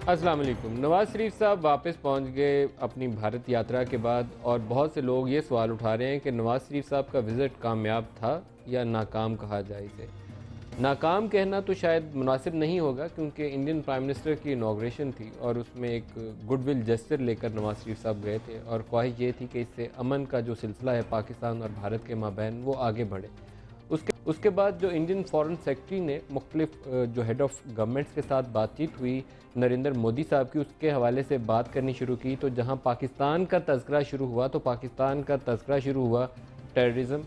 السلام علیکم۔ نواز شریف صاحب واپس پہنچ گئے اپنی بھارت یاترا کے بعد، اور بہت سے لوگ یہ سوال اٹھا رہے ہیں کہ نواز شریف صاحب کا وزٹ کامیاب تھا یا ناکام کہا جائے اسے۔ ناکام کہنا تو شاید مناسب نہیں ہوگا، کیونکہ انڈین پرائم منسٹر کی انوگریشن تھی اور اس میں ایک گڈ ول جسچر لے کر نواز شریف صاحب گئے تھے، اور خواہش یہ تھی کہ اس سے امن کا جو سلسلہ ہے پاکستان اور بھارت کے مابین وہ آگے بڑھے۔ اس کے بعد جو انڈین فارن سیکرٹری نے مختلف جو ہیڈ آف گورنمنٹس کے ساتھ بات چیت ہوئی نریندر مودی صاحب کی، اس کے حوالے سے بات کرنی شروع کی، تو جہاں پاکستان کا تذکرہ شروع ہوا تو پاکستان کا تذکرہ شروع ہوا ٹیررزم،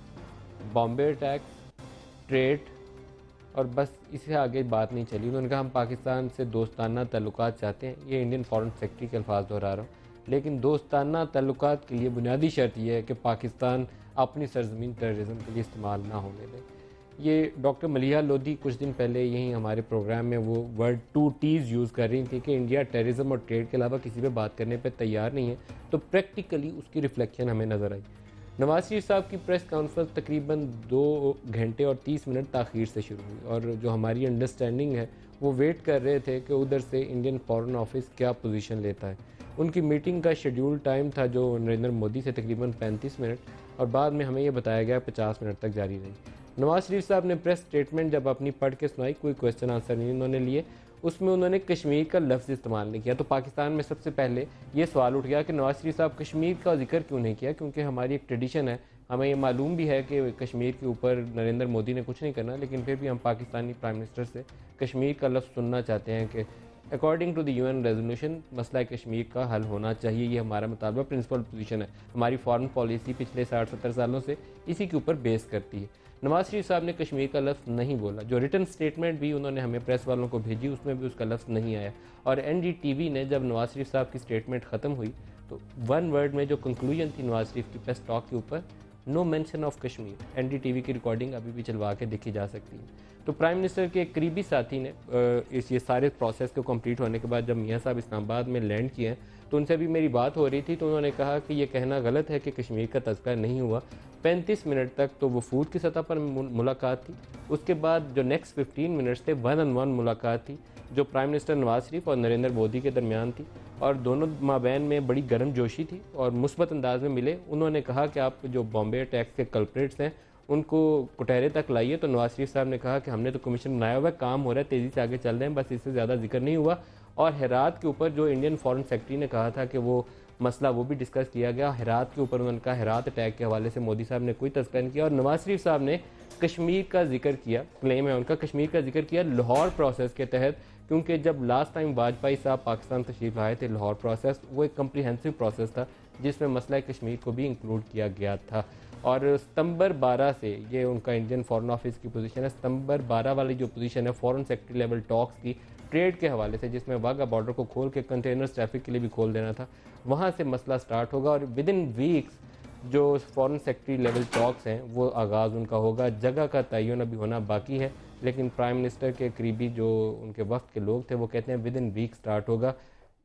بامبے اٹیک، ٹریڈ، اور بس اس سے آگے بات نہیں چلی۔ انہوں نے کہا ہم پاکستان سے دوستانہ تعلقات چاہتے ہیں، یہ انڈین فارن سیکرٹری کے الفاظ دہرا رہا ہوں، لیکن دوستانہ تعلقات کے لیے بنیادی شرط یہ ہے کہ پاکستان اپنی سرزمین ٹیررزم کے لیے استعمال نہ ہونے دے۔ یہ ڈاکٹر ملیحہ لودھی کچھ دن پہلے یہیں ہمارے پروگرام میں وہ ورڈ 2 T's یوز کر رہی تھی کہ انڈیا ٹیررزم اور ٹریڈ کے علاوہ کسی پہ بات کرنے پہ تیار نہیں ہے، تو پریکٹیکلی اس کی ریفلیکشن ہمیں نظر آئی۔ نواز شریف صاحب کی پریس کانفرنس تقریباً 2 گھنٹے اور 30 منٹ تاخیر سے شروع ہوئی، اور جو ہماری انڈرسٹینڈنگ ہے وہ ویٹ کر رہے تھے کہ ادھر سے انڈین فارن آفس کیا پوزیشن لیتا ہے۔ ان کی میٹنگ کا شیڈیول ٹائم تھا جو نریندر مودی سے تقریباً 35 منٹ، اور بعد میں ہمیں یہ بتایا گیا 50 منٹ تک جاری رہی۔ نواز شریف صاحب نے پریس سٹیٹمنٹ جب اپنی پڑھ کے سنائی، کوئی کویسچن آنسر نہیں انہوں نے لیے، اس میں انہوں نے کشمیر کا لفظ استعمال نہیں کیا، تو پاکستان میں سب سے پہلے یہ سوال اٹھ گیا کہ نواز شریف صاحب کشمیر کا ذکر کیوں نہیں کیا، کیونکہ ہماری ایک ٹریڈیشن ہے، ہمیں یہ معلوم بھی ہے کہ کشمیر کے اوپر نریندر مودی نے کچھ نہیں کرنا، لیکن پھر بھی ہم پاکستانی پرائم منسٹر سے کشمیر کا لفظ سننا چاہتے ہیں کہ according to the UN resolution مسئلہ کشمیر کا حل ہونا چاہیے، یہ ہمارا مطالبہ پرنسپل پوزیشن ہے، ہماری فارن پالیسی پچھلے 60-70 سالوں سے اسی کے اوپر بیس کرتی ہے۔ نواز شریف صاحب نے کشمیر کا لفظ نہیں بولا، جو ریٹن سٹیٹمنٹ بھی انہوں نے ہمیں پریس والوں کو بھیجی اس میں بھی اس کا لفظ نہیں آیا، اور NDTV نے جب نواز شریف صاحب کی سٹیٹمنٹ ختم ہوئی تو 1 ورڈ میں جو کنکلوژن تھی نواز شریف کی پریس ٹاک کے اوپر، نو مینشن آف کشمیر۔ NDTV کی ریکارڈنگ ابھی بھی چلوا کے دیکھی جا سکتی ہے۔ تو پرائم منسٹر کے ایک قریبی ساتھی نے یہ سارے پروسیس کو کمپلیٹ ہونے کے بعد جب میاں صاحب اسلام آباد میں لینڈ کیے ہیں تو ان سے بھی میری بات ہو رہی تھی، تو انہوں نے کہا کہ یہ کہنا غلط ہے کہ کشمیر کا تذکرہ نہیں ہوا۔ 35 منٹ تک تو وفود کی سطح پر ملاقات تھی، اس کے بعد جو نیکسٹ 15 منٹس تھے 1 on 1 ملاقات تھی جو پرائم منسٹر نواز شریف اور نریندر مودی کے درمیان تھی، اور دونوں مابین میں بڑی گرم جوشی تھی اور مثبت انداز میں ملے۔ انہوں نے کہا کہ آپ جو بامبے اٹیک کے کلپریٹس ہیں ان کو کٹہرے تک لائیے، تو نواز شریف صاحب نے کہا کہ ہم نے تو کمیشن بنایا ہوا ہے، کام ہو رہا ہے، تیزی سے آگے چل رہے ہیں، بس اس سے زیادہ ذکر نہیں ہوا۔ اور ہرات کے اوپر جو انڈین فارن سیکرٹری نے کہا تھا کہ وہ مسئلہ وہ بھی ڈسکس کیا گیا، ہرات کے اوپر انہوں نے کہا ہرات اٹیک کے حوالے سے مودی صاحب نے کوئی تذکرہ نہیں کیا، اور نواز شریف صاحب نے کشمیر کا ذکر کیا، کلیم ہے ان کا، کشمیر کا ذکر کیا لاہور پروسیس کے تحت، کیونکہ جب لاسٹ ٹائم واجپئی صاحب پاکستان تشریف لائے تھے لاہور پروسیس وہ ایک کمپریہنسو پروسیس تھا جس میں مسئلہ کشمیر کو بھی انکلوڈ کیا گیا تھا۔ اور ستمبر 12 سے یہ ان کا انڈین فارن آفس کی پوزیشن ہے، ستمبر 12 والی جو پوزیشن ہے فارن سیکرٹری لیول ٹاکس کی ٹریڈ کے حوالے سے، جس میں واگا بارڈر کو کھول کے کنٹینرز ٹریفک کے لیے بھی کھول دینا تھا، وہاں سے مسئلہ سٹارٹ ہوگا، اور ود ان ویکس جو فارن سیکرٹری لیول ٹاکس ہیں وہ آغاز ان کا ہوگا۔ جگہ کا تعین ابھی ہونا باقی ہے، لیکن پرائم منسٹر کے قریبی جو ان کے وفد کے لوگ تھے وہ کہتے ہیں ود ان ویک سٹارٹ ہوگا۔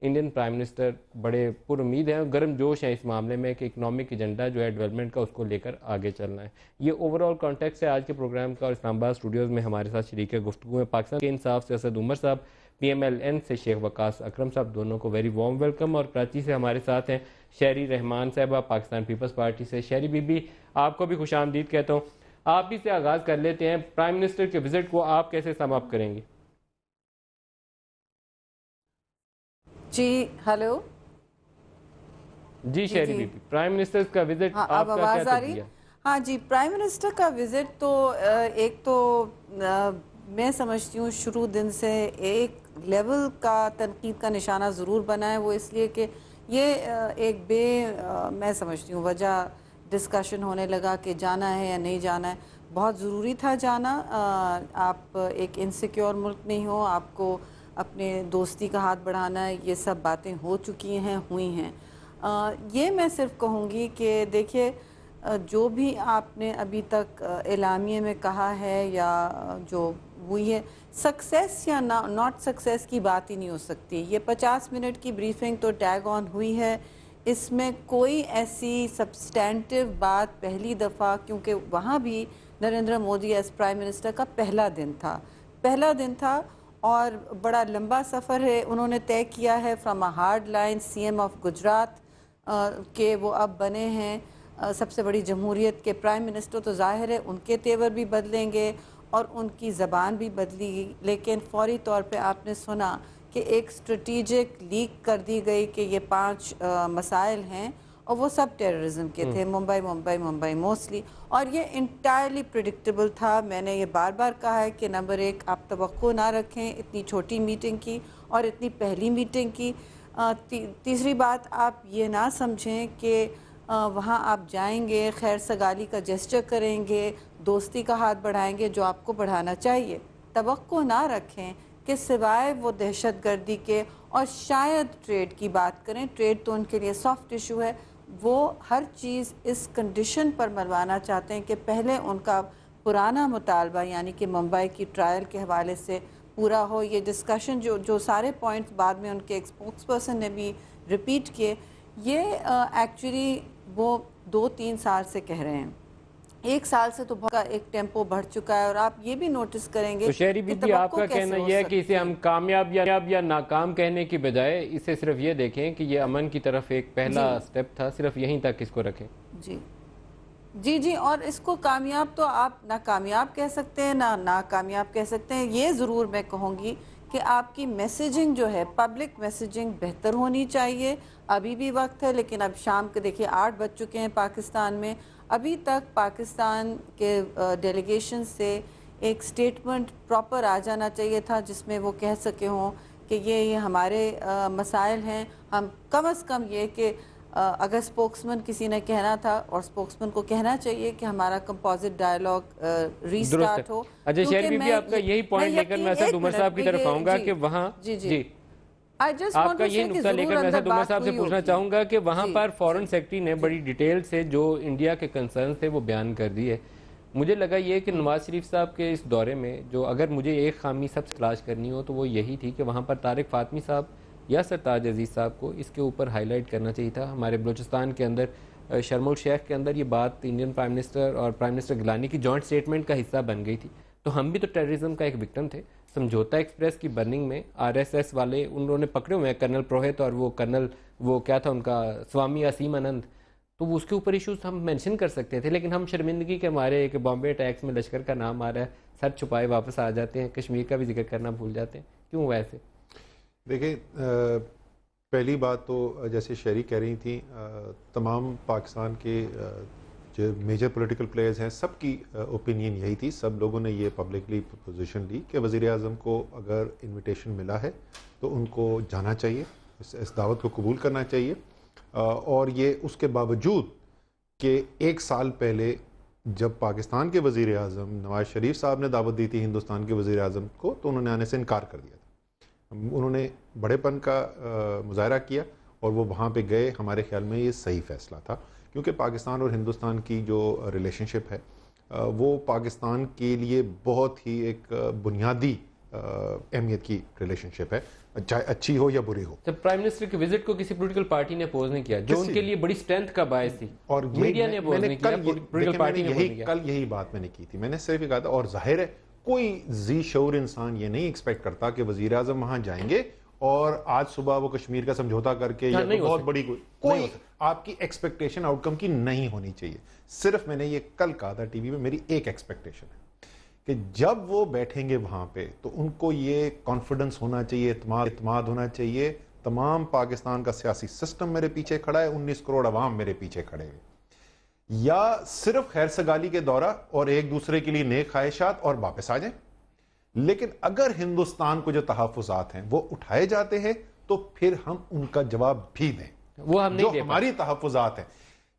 انڈین پرائم منسٹر بڑے پر امید ہیں، گرم جوش ہیں اس معاملے میں کہ اکنامک ایجنڈا جو ہے ڈیولپمنٹ کا اس کو لے کر آگے چلنا ہے۔ یہ اوورال کانٹیکسٹ ہے آج کے پروگرام کا، اور اسلام آباد اسٹوڈیوز میں ہمارے ساتھ شریک گفتگو ہیں پاکستان کے انصاف سے اسد عمر صاحب، PMLN سے شیخ وقاص اکرم صاحب، دونوں کو ویری وارم ویلکم، اور کراچی سے ہمارے ساتھ ہیں شہری رحمان صاحبہ پاکستان پیپلز پارٹی سے۔ شہری بی بی آپ کو بھی خوش آمدید کہتا ہوں، آپ ہی سے آغاز کر لیتے ہیں، پرائم منسٹر کے وزٹ کو آپ کیسے سم اپ کریں گے؟ جی ہلو جی شہری بی بی، پرائم منسٹر کا وزٹ آپ کا کیا تجزیہ؟ ہاں جی، پرائم منسٹر کا وزٹ تو ایک تو میں سمجھتی ہوں شروع دن سے ایک لیول کا تنقید کا نشانہ ضرور بنا ہے، وہ اس لیے کہ یہ ایک میں سمجھتی ہوں وجہ ڈسکشن ہونے لگا کہ جانا ہے یا نہیں جانا ہے۔ بہت ضروری تھا جانا، آپ ایک انسیکیور ملک نہیں ہو، آپ کو اپنے دوستی کا ہاتھ بڑھانا ہے، یہ سب باتیں ہو چکی ہیں، ہوئی ہیں۔ یہ میں صرف کہوں گی کہ دیکھیے جو بھی آپ نے ابھی تک اعلامیے میں کہا ہے یا جو ہوئی ہے، سکسیس یا ناٹ سکسیس کی بات ہی نہیں ہو سکتی۔ یہ 50 منٹ کی بریفنگ تو ٹیگ آن ہوئی ہے، اس میں کوئی ایسی سبسٹینٹیو بات پہلی دفعہ، کیونکہ وہاں بھی Narendra Modi as prime minister کا پہلا دن تھا، اور بڑا لمبا سفر ہے انہوں نے طے کیا ہے from a hard line C M of Gujarat کہ وہ اب بنے ہیں سب سے بڑی جمہوریت کے پرائم منسٹر. تو ظاہر ہے ان کے تیور بھی بدلیں گے اور ان کی زبان بھی بدلی گئی. لیکن فوری طور پہ آپ نے سنا کہ ایک اسٹریٹجک لیک کر دی گئی کہ یہ 5 مسائل ہیں اور وہ سب ٹیررزم کے تھے. ممبئی موسٹلی. اور یہ انٹائرلی پریڈکٹیبل تھا. میں نے یہ بار بار کہا ہے کہ نمبر 1 آپ توقع نہ رکھیں اتنی چھوٹی میٹنگ کی اور اتنی پہلی میٹنگ کی. تیسری بات آپ یہ نہ سمجھیں کہ وہاں آپ جائیں گے خیر سگالی کا جسچر کریں گے دوستی کا ہاتھ بڑھائیں گے جو آپ کو بڑھانا چاہیے. توقع نہ رکھیں کہ سوائے وہ دہشت گردی کے اور شاید ٹریڈ کی بات کریں. ٹریڈ تو ان کے لیے سافٹ ایشو ہے. وہ ہر چیز اس کنڈیشن پر منوانا چاہتے ہیں کہ پہلے ان کا پرانا مطالبہ یعنی کہ ممبئی کی ٹرائل کے حوالے سے پورا ہو. یہ ڈسکشن جو سارے پوائنٹس بعد میں ان کے ایک اسپوکس پرسن نے بھی ریپیٹ کیے یہ ایکچولی وہ 2-3 سال سے کہہ رہے ہیں. 1 سال سے تو بہت ایک ٹیمپو بڑھ چکا ہے. اور آپ یہ بھی نوٹس کریں گے تو شہری بی بی آپ کا کہنا یہ ہے کہ اسے ہم کامیاب یا ناکام کہنے کی بجائے اسے صرف یہ دیکھیں کہ یہ امن کی طرف ایک پہلا سٹیپ تھا, صرف یہیں تک اس کو رکھیں. جی اور اس کو کامیاب تو آپ نہ کامیاب کہہ سکتے ہیں نہ ناکامیاب کہہ سکتے ہیں. یہ ضرور میں کہوں گی کہ آپ کی میسیجنگ جو ہے پبلک میسیجنگ بہتر ہونی چاہیے. ابھی بھی وقت ہے لیکن اب شام کے دیکھیے 8 بج چکے ہیں پاکستان میں. ابھی تک پاکستان کے ڈیلیگیشن سے ایک سٹیٹمنٹ پراپر آ جانا چاہیے تھا جس میں وہ کہہ سکے ہوں کہ یہ ہمارے مسائل ہیں. ہم کم از کم یہ کہ اگر سپوکسمن کسی نے کہنا تھا اور سپوکسمن کو کہنا چاہیے کہ ہمارا کمپوزٹ ڈائیلاگ ریسٹارٹ ہو. اچھا شہری بی بی آپ کا یہی پوائنٹ لے کر میں اسد عمر صاحب کی طرف آؤں گا کہ وہاں آپ کا یہی نقطہ لے کر میں اسد عمر صاحب سے پوچھنا چاہوں گا کہ وہاں پر فورن سیکرٹری نے بڑی ڈیٹیل سے جو انڈیا کے کنسرنز تھے وہ بیان کر دی ہے. مجھے لگا یہ کہ نواز شریف صاحب کے اس دورے میں جو اگر مجھے ایک خامی سب سے تلاش کرنی ہو تو وہ یہی تھی کہ وہاں پر طارق فاطمی صاحب یا سرتاج عزیز صاحب کو اس کے اوپر ہائی لائٹ کرنا چاہیے تھا. ہمارے بلوچستان کے اندر شرم الشیخ کے اندر یہ بات انڈین پرائم منسٹر اور پرائم منسٹر گیلانی کی جوائنٹ سٹیٹمنٹ کا حصہ بن گئی تھی. تو ہم بھی تو ٹیررزم کا ایک وکٹم تھے. سمجھوتا ایکسپریس کی برننگ میں RSS والے انہوں نے پکڑے ہوئے ہیں کرنل پروہت اور وہ کیا تھا ان کا سوامی اسیم آنند. تو وہ اس کے اوپر ایشوز ہم مینشن کر سکتے تھے لیکن ہم شرمندگی کے ہمارے کہ بامبے اٹیکس میں لشکر کا نام آ رہا ہے سر چھپائے واپس آ جاتے ہیں. کشمیر کا بھی ذکر کرنا بھول جاتے ہیں. کیوں ویسے؟ دیکھیں پہلی بات تو جیسے شہری کہہ رہی تھیں تمام پاکستان کے جو میجر پولیٹیکل پلیئرز ہیں سب کی اوپینین یہی تھی. سب لوگوں نے یہ پبلکلی پوزیشن لی کہ وزیر اعظم کو اگر انویٹیشن ملا ہے تو ان کو جانا چاہیے, اس دعوت کو قبول کرنا چاہیے. اور یہ اس کے باوجود کہ 1 سال پہلے جب پاکستان کے وزیر اعظم نواز شریف صاحب نے دعوت دی تھی ہندوستان کے وزیر اعظم کو تو انہوں نے آنے سے انکار کر دیا تھا. انہوں نے بڑے پن کا مظاہرہ کیا اور وہ وہاں پہ گئے. ہمارے خیال میں یہ صحیح فیصلہ تھا کیونکہ پاکستان اور ہندوستان کی جو ریلیشن شپ ہے وہ پاکستان کے لیے بہت ہی ایک بنیادی اہمیت کی ریلیشن شپ ہے, چاہے اچھی ہو یا بری ہو. پرائم منسٹر کے وزٹ کو کسی پولیٹیکل پارٹی نے اپوز نہیں کیا جو ان کے لیے بڑی اسٹرینتھ کا باعث تھی, اور میڈیا نے اپوز نہیں کیا, پولیٹیکل پارٹی نے نہیں کیا. کل یہی بات میں نے کی تھی. میں نے صرف یہ کہا تھا اور ظاہر ہے کوئی ذی شعور انسان یہ نہیں ایکسپیکٹ کرتا کہ وزیر اعظم وہاں جائیں گے اور آج صبح وہ کشمیر کا سمجھوتا کر کے یا بہت بڑی کوئی آپ کی ایکسپیکٹیشن آؤٹ کم کی نہیں ہونی چاہیے. صرف میں نے یہ کل کہا تھا ٹی وی میں میری ایک ایکسپیکٹیشن ہے کہ جب وہ بیٹھیں گے وہاں پہ تو ان کو یہ کانفیڈنس ہونا چاہیے, اعتماد ہونا چاہیے تمام پاکستان کا سیاسی سسٹم میرے پیچھے کھڑا ہے, 19 کروڑ عوام میرے پیچھے کھڑے ہیں. یا صرف خیر سگالی کے دورہ اور ایک دوسرے کے لیے نیک خواہشات اور واپس آ جائیں. لیکن اگر ہندوستان کو جو تحفظات ہیں وہ اٹھائے جاتے ہیں تو پھر ہم ان کا جواب بھی دیں, وہ ہم نہیں جو ہماری تحفظات ہیں.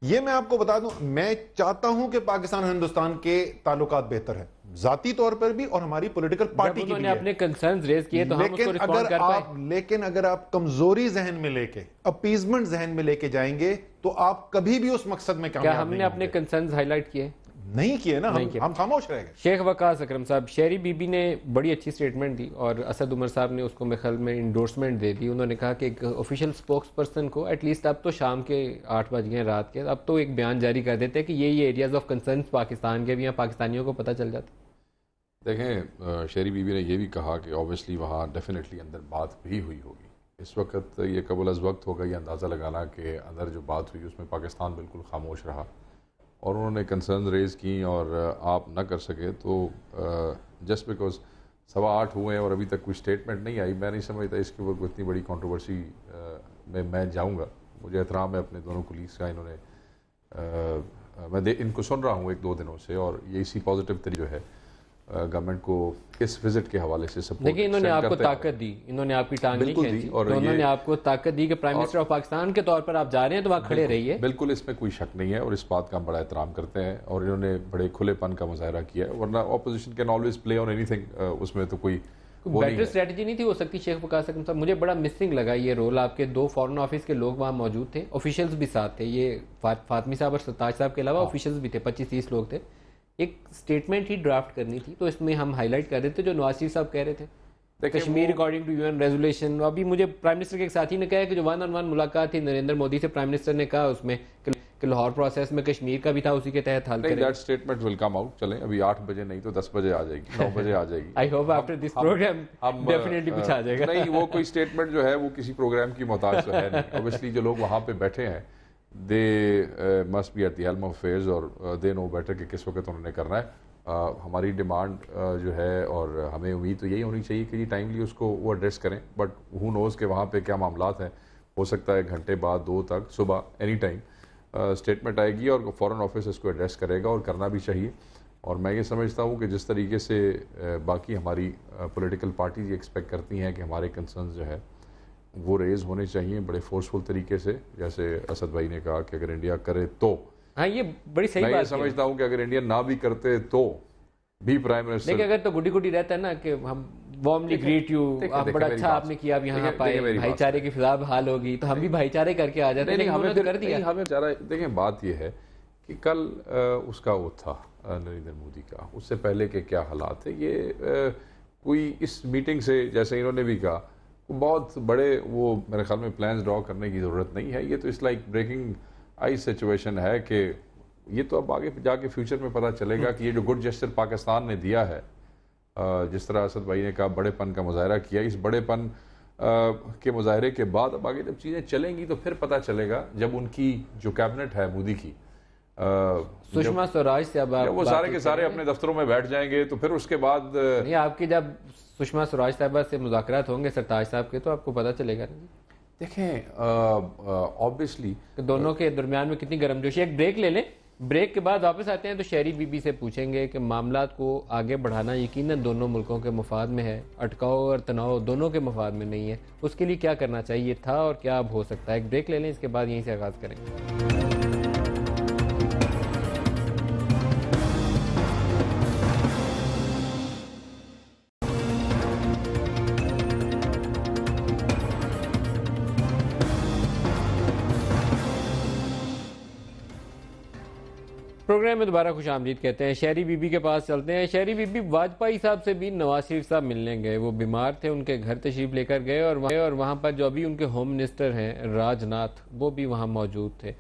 یہ میں آپ کو بتا دوں, میں چاہتا ہوں کہ پاکستان اور ہندوستان کے تعلقات بہتر ہیں ذاتی طور پر بھی اور ہماری پولیٹیکل پارٹی کی بھی ہے. اپنے کنسرنز ریز کیے تو ہم اس کو ریسپونڈ کر پائیں. لیکن اگر آپ کمزوری ذہن میں لے کے اپیزمنٹ ذہن میں لے کے جائیں گے تو آپ کبھی بھی اس مقصد میں کامیاب نہیں ہوں گے. کیا ہم نے اپنے کنسرنز ہائی لائٹ کیے؟ نہیں کیے نا, ہم خاموش رہ گئے. شیخ وقاص اکرم صاحب, شہری بی بی نے بڑی اچھی سٹیٹمنٹ دی اور اسد عمر صاحب نے اس کو میرے خیال میں انڈورسمنٹ دے دی. انہوں نے کہا کہ ایک آفیشیل سپوکس پرسن کو ایٹ لیسٹ اب تو شام کے 8 بج گئے رات کے, اب تو ایک بیان جاری کر دیتے کہ یہ ایریاز آف کنسرن پاکستان کے بھی ہیں, پاکستانیوں کو پتہ چل جاتا. دیکھیں شہری بی بی نے یہ بھی کہا کہ اوبیسلی وہاں ڈیفینیٹلی اندر بات بھی ہوئی ہوگی. اس وقت یہ قبل از وقت ہوگا یہ اندازہ لگانا کہ اندر جو بات ہوئی اس میں پاکستان بالکل خاموش رہا اور انہوں نے کنسرن ریز کی اور آپ نہ کر سکے تو جسٹ بیکاز 8:15 ہوئے ہیں اور ابھی تک کوئی اسٹیٹمنٹ نہیں آئی, میں نہیں سمجھتا اس کے اوپر اتنی بڑی کنٹروورسی میں جاؤں گا. مجھے احترام ہے اپنے دونوں کولیگس کا, انہوں نے میں ان کو سن رہا ہوں 1-2 دنوں سے اور یہ اسی پازیٹیو طریقے جو ہے گورنمنٹ کو اس وزٹ کے حوالے سے سپورٹ. لیکن انہوں نے آپ کو طاقت دی, انہوں نے آپ کی ٹانگ نہیں کھینچی اور انہوں نے آپ کو طاقت دی کہ پرائم منسٹر آف پاکستان کے طور پر آپ جا رہے ہیں تو وہاں کھڑے رہیے. بالکل اس میں کوئی شک نہیں ہے اور اس بات کا ہم بڑا احترام کرتے ہیں اور انہوں نے بڑے کھلے پن کا مظاہرہ کیا ہے, ورنہ opposition can always play on anything, اس میں تو کوئی بیٹر اسٹریٹجی نہیں تھی ہو سکتی. شیخ وقاص اکرم صاحب, مجھے بڑا مسنگ لگا یہ رول, آپ کے 2 فارن آفس کے لوگ وہاں موجود تھے, آفیشلز بھی ساتھ تھے, یہ فاطمی صاحب اور ستاج صاحب کے علاوہ آفیشلز بھی تھے, 25-30 لوگ تھے. ایک سٹیٹمنٹ ہی ڈرافٹ کرنی تھی تو اس میں ہم ہائی لائٹ کر رہے تھے جو نواز شریف صاحب کہہ رہے تھے Kashmir according to UN resolution. ابھی مجھے پرائم منسٹر کے ایک ساتھی نے کہا کہ جو 1-on-1 ملاقات تھی نریندر مودی سے پرائم منسٹر نے کہا اس میں کہ لاہور پروسیس میں کشمیر کا بھی تھا, اسی کے تحت حل کریں. That statement will come out. چلیں ابھی 8 بجے نہیں تو 10 بجے آ جائے گی, 9 بجے آ جائے گی. I hope after this programme definitely کچھ آ جائے گا. نہیں وہ کوئی اسٹیٹمنٹ جو ہے وہ کسی پروگرام کی محتاج تو ہے نہیں. اوبیسلی جو لوگ وہاں پہ بیٹھے ہیں they must be at the helm of affairs اور دے نو بیٹر کہ کس وقت انہوں نے کرنا ہے. ہماری ڈیمانڈ جو ہے اور ہمیں امید تو یہی ہونی چاہیے کہ جی ٹائملی اس کو وہ ایڈریس کریں, بٹ ہو نوز کہ وہاں پہ کیا معاملات ہیں. ہو سکتا ہے 1 گھنٹے بعد 2 تک صبح اینی ٹائم اسٹیٹمنٹ آئے گی اور فورن آفس اس کو ایڈریس کرے گا اور کرنا بھی چاہیے. اور میں یہ سمجھتا ہوں کہ جس طریقے سے باقی ہماری پولیٹیکل پارٹیز یہ ایکسپیکٹ کرتی ہیں کہ ہمارے کنسرنز جو ہے وہ ریز ہونے چاہیے بڑے فورسفل طریقے سے, جیسے اسد بھائی نے کہا کہ اگر انڈیا کرے تو. ہاں یہ بڑی صحیح بات ہے. میں یہ سمجھتا ہوں کہ اگر انڈیا نہ بھی کرتے تو بھی پرائم منسٹر, لیکن اگر تو گڈی رہتا ہے نا کہ ہم وارملی گریٹ یو, آپ بڑا اچھا آپ نے کیا, آپ یہاں پائے, بھائی چارے کی فضا بحال ہوگی تو ہم بھی بھائی چارے کر کے آ جاتے ہیں. ہمیں کر دیا ہمیں چارہ. دیکھیں بات یہ ہے کہ کل اس کا وہ تھا نریندر مودی کا, اس سے پہلے کے کیا حالات تھے, یہ کوئی اس میٹنگ سے جیسے انہوں نے بھی کہا بہت بڑے وہ میرے خیال میں پلانز ڈرا کرنے کی ضرورت نہیں ہے. یہ تو اس لائک بریکنگ آئی سچویشن ہے کہ یہ تو اب آگے جا کے فیوچر میں پتہ چلے گا کہ یہ جو گڈ جسچر پاکستان نے دیا ہے, جس طرح اسد بھائی نے کہا بڑے پن کا مظاہرہ کیا, اس بڑے پن کے مظاہرے کے بعد اب آگے جب چیزیں چلیں گی تو پھر پتہ چلے گا جب ان کی جو کیبنٹ ہے مودی کی سشما سوراج سے اب وہ سارے کے سارے اپنے دفتروں میں بیٹھ جائیں گے تو پھر اس کے بعد نہیں آپ کی جب سشما سوراج صاحبہ سے مذاکرات ہوں گے سرتاج صاحب کے تو آپ کو پتہ چلے گا. دیکھیں آبویسلی دونوں کے درمیان میں کتنی گرم جوشی. ایک بریک لے لیں, بریک کے بعد واپس آتے ہیں تو شہری بی بی سے پوچھیں گے کہ معاملات کو آگے بڑھانا یقیناً دونوں ملکوں کے مفاد میں ہے, اٹکاؤ اور تناؤ دونوں کے مفاد میں نہیں ہے, اس کے لیے کیا کرنا چاہیے تھا اور کیا اب ہو سکتا ہے. ایک بریک لے لیں, اس کے بعد یہیں سے آغاز کریں گے. پروگرام میں دوبارہ خوش آمدید کہتے ہیں. شہری بی بی کے پاس چلتے ہیں. شہری بی بی واجپئی صاحب سے بھی نواز شریف صاحب ملنے گئے, وہ بیمار تھے, ان کے گھر تشریف لے کر گئے اور وہاں پر جو ابھی ان کے ہوم منسٹر ہیں راج ناتھ وہ بھی وہاں موجود تھے.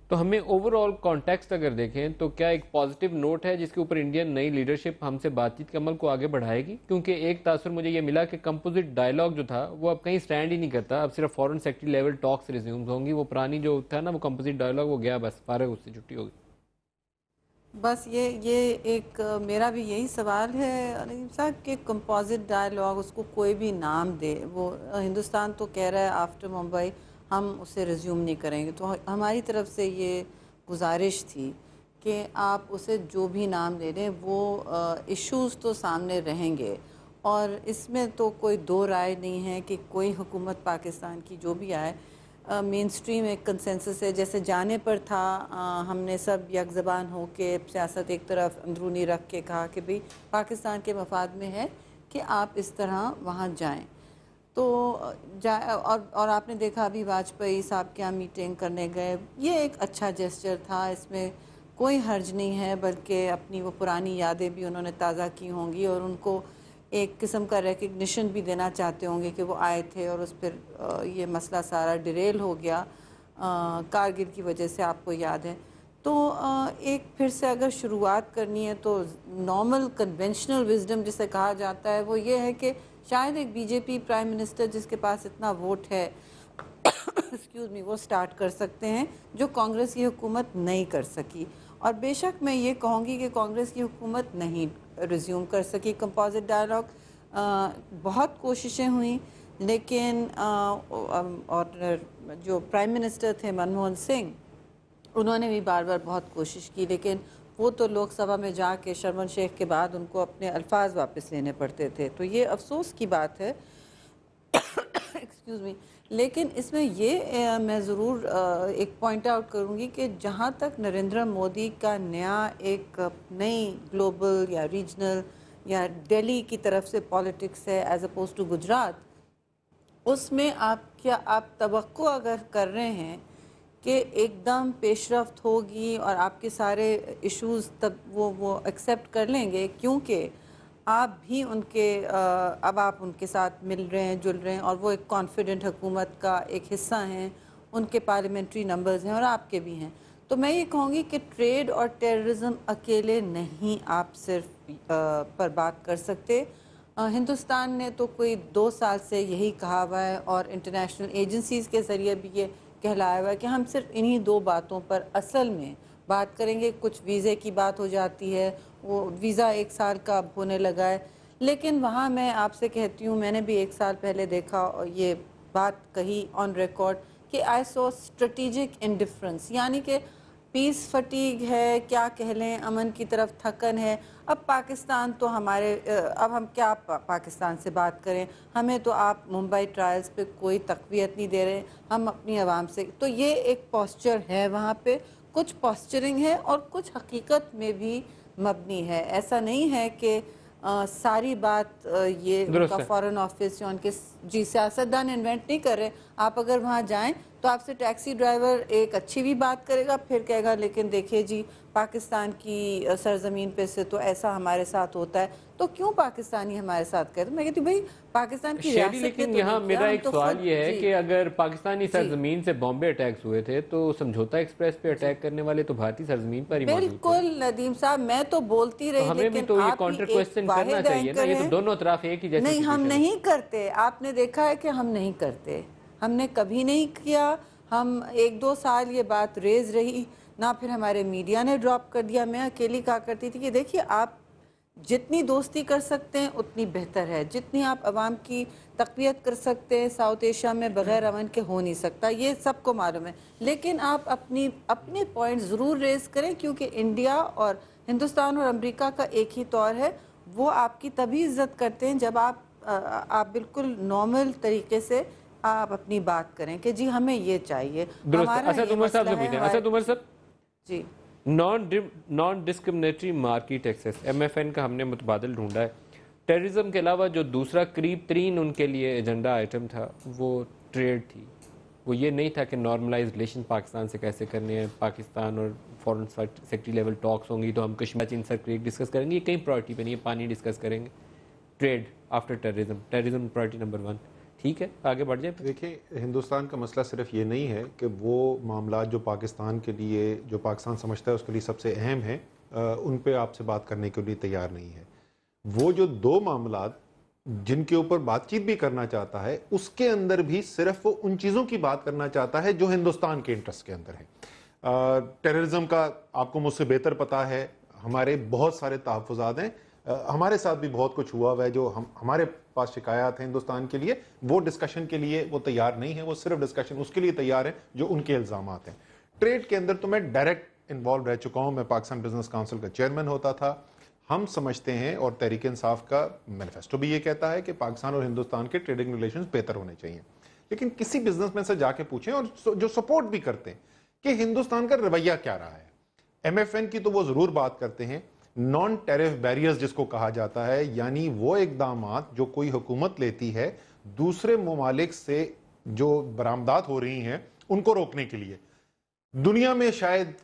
تو ہمیں اوور آل کانٹیکسٹ اگر دیکھیں تو کیا ایک پازیٹیو نوٹ ہے جس کے اوپر انڈین نئی لیڈرشپ ہم سے بات چیت کے عمل کو آگے بڑھائے گی, کیونکہ ایک تاثر مجھے یہ ملا کہ کمپوزٹ ڈائلاگ جو تھا وہ اب کہیں سٹینڈ ہی نہیں کرتا, اب صرف فورن سیکٹری لیول ٹاکس ریزیومز ہوں گی. وہ پرانی جو تھا نا وہ کمپوزٹ ڈائلاگ وہ گیا, بس فارغ, اس سے چھٹی ہوگی. بس یہ ایک میرا بھی یہی سوال ہے علیم صاحب کہ کمپوزٹ ڈائلاگ اس کو کوئی بھی نام دے, وہ ہندوستان تو کہہ رہا ہے آفٹر ممبئی ہم اسے ریزیوم نہیں کریں گے, تو ہماری طرف سے یہ گزارش تھی کہ آپ اسے جو بھی نام دے دیں وہ ایشوز تو سامنے رہیں گے, اور اس میں تو کوئی دو رائے نہیں ہے کہ کوئی حکومت پاکستان کی جو بھی آئے مین سٹریم ایک کنسنسس ہے. جیسے جانے پر تھا ہم نے سب یک زبان ہو کے سیاست ایک طرف اندرونی رکھ کے کہا کہ بھئی پاکستان کے مفاد میں ہے کہ آپ اس طرح وہاں جائیں. تو اور آپ نے دیکھا ابھی واجپئی صاحب کے یہاں میٹنگ کرنے گئے, یہ ایک اچھا جیسچر تھا, اس میں کوئی حرج نہیں ہے, بلکہ اپنی وہ پرانی یادیں بھی انہوں نے تازہ کی ہوں گی اور ان کو ایک قسم کا ریکگنیشن بھی دینا چاہتے ہوں گے کہ وہ آئے تھے اور اس پھر یہ مسئلہ سارا ڈیریل ہو گیا کارگل کی وجہ سے, آپ کو یاد ہے. تو ایک پھر سے اگر شروعات کرنی ہے تو نارمل کنونشنل وزڈم جسے کہا جاتا ہے وہ یہ ہے کہ شاید ایک بی جے پی پرائم منسٹر جس کے پاس اتنا ووٹ ہے ایکسکیوز می وہ سٹارٹ کر سکتے ہیں جو کانگریس کی حکومت نہیں کر سکی. اور بے شک میں یہ کہوں گی کہ کانگریس کی حکومت نہیں ریزیوم کر سکی کمپوزٹ ڈائلاگ. بہت کوششیں ہوئیں لیکن اور جو پرائم منسٹر تھے منموہن سنگھ انہوں نے بھی بار بار بہت کوشش کی لیکن وہ تو لوک سبھا میں جا کے شرمن شیخ کے بعد ان کو اپنے الفاظ واپس لینے پڑتے تھے. تو یہ افسوس کی بات ہے ایکسکیوز می. لیکن اس میں یہ میں ضرور ایک پوائنٹ آؤٹ کروں گی کہ جہاں تک نریندر مودی کا نیا ایک نئی گلوبل یا ریجنل یا دہلی کی طرف سے پالیٹکس ہے ایز اپوز ٹو گجرات, اس میں آپ توقع اگر کر رہے ہیں کہ ایک دم پیش رفت ہوگی اور آپ کے سارے ایشوز تب وہ ایکسیپٹ کر لیں گے کیونکہ آپ بھی ان کے اب آپ ان کے ساتھ مل رہے ہیں جل رہے ہیں اور وہ ایک کانفیڈنٹ حکومت کا ایک حصہ ہیں, ان کے پارلیمنٹری نمبرز ہیں اور آپ کے بھی ہیں. تو میں یہ کہوں گی کہ ٹریڈ اور ٹیررزم اکیلے نہیں آپ صرف پر بات کر سکتے. ہندوستان نے تو کوئی 2 سال سے یہی کہا ہوا ہے اور انٹرنیشنل ایجنسیز کے ذریعے بھی یہ کہلایا ہوا ہے کہ ہم صرف انہی 2 باتوں پر اصل میں بات کریں گے. کچھ ویزے کی بات ہو جاتی ہے, وہ ویزا 1 سال کا اب ہونے لگا ہے, لیکن وہاں میں آپ سے کہتی ہوں میں نے بھی 1 سال پہلے دیکھا اور یہ بات کہی آن ریکارڈ کہ آئی سو اسٹریٹجک انڈیفرنس, یعنی کہ پیس فٹیگ ہے, کیا کہہ لیں, امن کی طرف تھکن ہے. اب پاکستان تو ہمارے اب ہم کیا پاکستان سے بات کریں, ہمیں تو آپ ممبئی ٹرائلز پہ کوئی تقویت نہیں دے رہے, ہم اپنی عوام سے. تو یہ ایک پوسچر ہے وہاں پہ, کچھ پوسچرنگ ہے اور کچھ حقیقت میں بھی مبنی ہے. ایسا نہیں ہے کہ ساری بات یہ ان کا فارن آفس یا ان کے جی سیاستدان انوینٹ نہیں کر رہے. آپ اگر وہاں جائیں تو آپ سے ٹیکسی ڈرائیور ایک اچھی بھی بات کرے گا, پھر کہے گا لیکن دیکھیے جی پاکستان کی سرزمین پہ سے تو ایسا ہمارے ساتھ ہوتا ہے, تو کیوں پاکستانی ہمارے ساتھ کہتے ہیں. میں کہتی ہوں بھائی پاکستان کی ریاست لیکن یہاں میرا ایک سوال یہ ہے کہ اگر پاکستانی سرزمین سے بامبے اٹیکس ہوئے تھے تو سمجھوتا ایکسپریس پہ اٹیک کرنے والے تو بھارتی سرزمین پر ہی موجود تھے. بالکل ندیم صاحب, میں تو بولتی رہی ہمیں بھی تو یہ کانٹر کویسچن کرنا چاہیے نا, یہ تو دونوں طرف ایک ہی جیسے نہیں ہم نہیں کرتے. آپ نے دیکھا ہے کہ ہم نہیں کرتے, ہم نے کبھی نہیں کیا. ہم 1-2 سال یہ بات ریز رہی نہ, پھر ہمارے میڈیا نے ڈراپ کر دیا. میں اکیلی کہا کرتی تھی کہ دیکھیے آپ جتنی دوستی کر سکتے ہیں اتنی بہتر ہے, جتنی آپ عوام کی تقویت کر سکتے ہیں ساؤتھ ایشیا میں بغیر امن کے ہو نہیں سکتا, یہ سب کو معلوم ہے. لیکن آپ اپنے پوائنٹ ضرور ریز کریں کیونکہ انڈیا اور ہندوستان اور امریکہ کا ایک ہی طور ہے, وہ آپ کی تبھی عزت کرتے ہیں جب آپ بالکل نارمل طریقے سے آپ اپنی بات کریں کہ جی ہمیں یہ چاہیے. اسد عمر صاحب سے پوچھیں. اسد عمر صاحب ji, non discriminatory market access, M F N کا ہم نے متبادل ڈھونڈا ہے. ٹیررزم کے علاوہ جو دوسرا قریب ترین ان کے لیے ایجنڈا آئٹم تھا وہ ٹریڈ تھی. وہ یہ نہیں تھا کہ نارملائز ریلیشن پاکستان سے کیسے کرنے ہیں, پاکستان اور فورن سیکٹری لیول ٹاکس ہوں گی تو ہم کشمیر چین سر کریک ڈسکس کریں گے, یہ کہیں پرائرٹی پہ نہیں ہے, پانی ڈسکس کریں گے. Trade after terrorism priority number 1. ٹھیک ہے, آگے بڑھ جائیں. دیکھیں ہندوستان کا مسئلہ صرف یہ نہیں ہے کہ وہ معاملات جو پاکستان کے لیے, جو پاکستان سمجھتا ہے اس کے لیے سب سے اہم ہیں, ان پہ آپ سے بات کرنے کے لیے تیار نہیں ہے. وہ جو 2 معاملات جن کے اوپر بات چیت بھی کرنا چاہتا ہے اس کے اندر بھی صرف وہ ان چیزوں کی بات کرنا چاہتا ہے جو ہندوستان کے انٹرسٹ کے اندر ہے. ٹیررزم کا آپ کو مجھ سے بہتر پتا ہے, ہمارے بہت سارے تحفظات ہیں, ہمارے ساتھ بھی بہت کچھ ہوا ہے جو ہمارے پاس شکایات ہیں ہندوستان کے لیے, وہ ڈسکشن کے لیے وہ تیار نہیں ہے, وہ صرف ڈسکشن اس کے لیے تیار ہے جو ان کے الزامات ہیں. ٹریڈ کے اندر تو میں ڈائریکٹ انوالو رہ چکا ہوں, میں پاکستان بزنس کاؤنسل کا چیئرمین ہوتا تھا. ہم سمجھتے ہیں اور تحریک انصاف کا مینیفیسٹو بھی یہ کہتا ہے کہ پاکستان اور ہندوستان کے ٹریڈنگ ریلیشنز بہتر ہونے چاہیے. لیکن کسی بزنس مین سے جا کے پوچھیں اور جو سپورٹ بھی کرتے ہیں کہ ہندوستان کا رویہ کیا رہا ہے. ایم ایف این کی تو وہ ضرور بات کرتے ہیں, نان ٹیرف بیریئرز جس کو کہا جاتا ہے, یعنی وہ اقدامات جو کوئی حکومت لیتی ہے دوسرے ممالک سے جو برآمدات ہو رہی ہیں ان کو روکنے کے لیے. دنیا میں شاید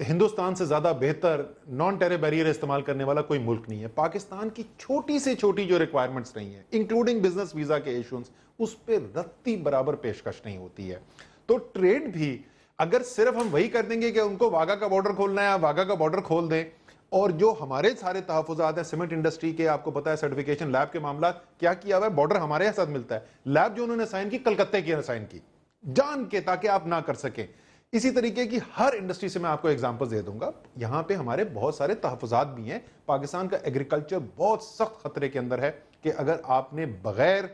ہندوستان سے زیادہ بہتر نان ٹیرف بیریئر استعمال کرنے والا کوئی ملک نہیں ہے. پاکستان کی چھوٹی سے چھوٹی جو ریکوائرمنٹس رہی ہیں انکلوڈنگ بزنس ویزا کے ایشونز, اس پہ رتی برابر پیشکش نہیں ہوتی ہے. تو ٹریڈ بھی اگر صرف ہم وہی کر دیں گے کہ ان کو واگا کا بارڈر کھولنا ہے، آپ واگا کا بارڈر کھول دیں، اور جو ہمارے سارے تحفظات ہیں سیمنٹ انڈسٹری کے، آپ کو پتا ہے سرٹیفکیشن لیب کے معاملات کیا کیا ہوا ہے، بارڈر ہمارے ساتھ ملتا ہے، لیب جو انہوں نے سائن کی کلکتے کی سائن کی جان کے، تاکہ آپ نہ کر سکیں. اسی طریقے کی ہر انڈسٹری سے میں آپ کو ایگزامپل دے دوں گا. یہاں پہ ہمارے بہت سارے تحفظات بھی ہیں. پاکستان کا ایگریکلچر بہت سخت خطرے کے اندر ہے کہ اگر آپ نے بغیر